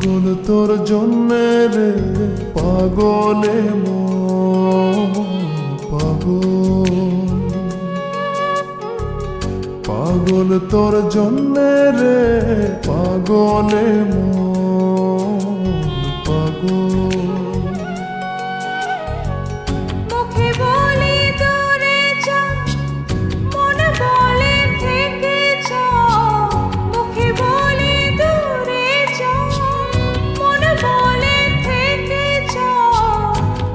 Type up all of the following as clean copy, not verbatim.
পাগল তোর জন্যে রে পাগলে মন পাগল, পাগল তোর জন্যে রে পাগলে মন পাগল। মুখে বলি দূরে যা, মনে বলে থেকে যা। মুখে বলি দূরে যা, মনে বলে থেকে যা।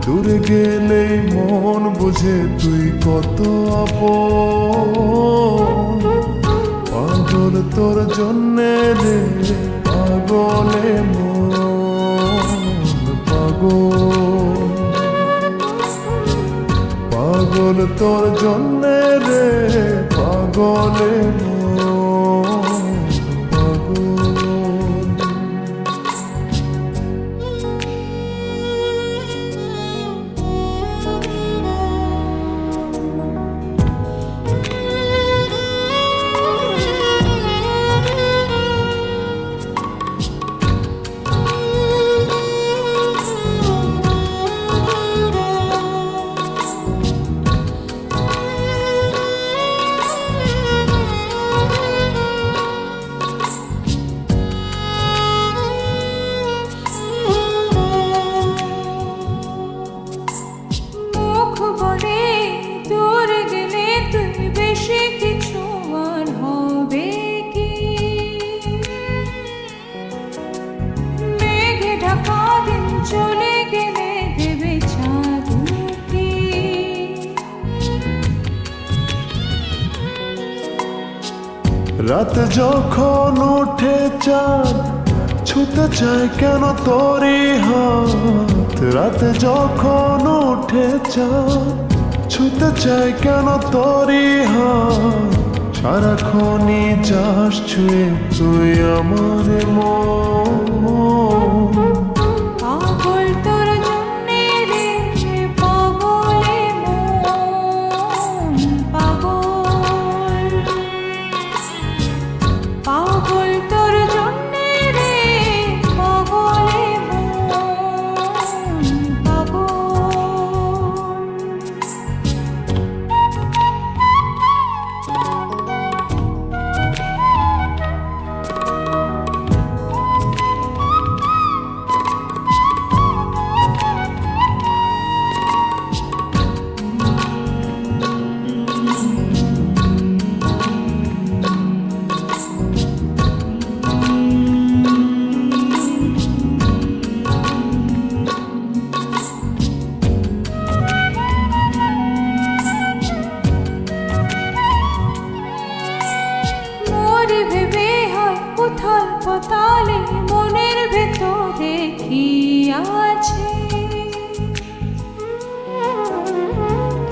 দূরে গেলেই মন বুঝে তুই কত আপন, পাগল তোর জন্যে রে পাগলে মন পাগল, পাগল তোর জন্যে রে পাগলে মন পাগল। মুখ বলে দূরে গেলে তুই বেশি কিছু আর হবে কি? মেঘে ঢাকা দিন চলে গেলে দেবে চাঁদ উঁকি। রাত যখন উঠে চাঁদ ছুতে চায় কেন তোরই হাত, রাত যখন উঠে চাঁদ ছুতে চায় কেন তোরই হাত। সারাক্ষণই যাস ছুঁয়ে তুই আমার মন, পাগল তোর জন্যে রে পাগলে মন পাগল, পাগল তোর জন্যে রে পাগলে মন পাগল। মোরে ভেবে হয় উথাল পাতালে মনের ভেতরে কি আছে?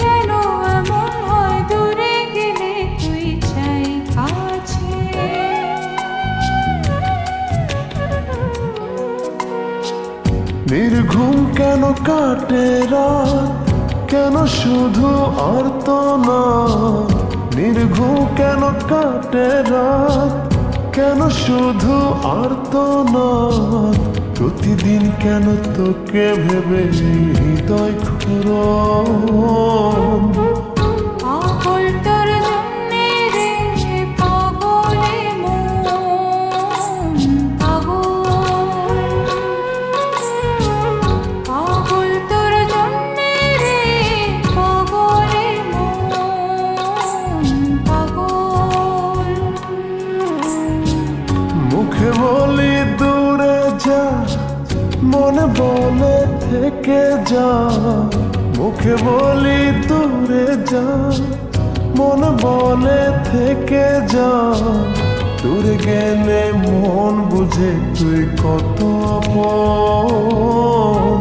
কেন এমন হয় দূরে গেলে তুই চাই কাছে? নির্ঘুম কেন কাটে রাত, কেন শুধু আর্তনাদ। নির্ঘুম কেন কাটে রাত, কেন শুধু আর্তনাদ। প্রতিদিন কেন তোকে ভেবে হৃদয় ক্ষুরণ, পাগল তোর জন্যে রে পাগলে মন পাগল, পাগল তোর জন্যে রে পাগলে মন পাগল। মুখে বলি দূরে যা, মনে বলে থেকে যা। মুখে বলি দূরে যা, মনে বলে থেকে যা। দূরে গেলে মন বুঝে তুই কত আপন,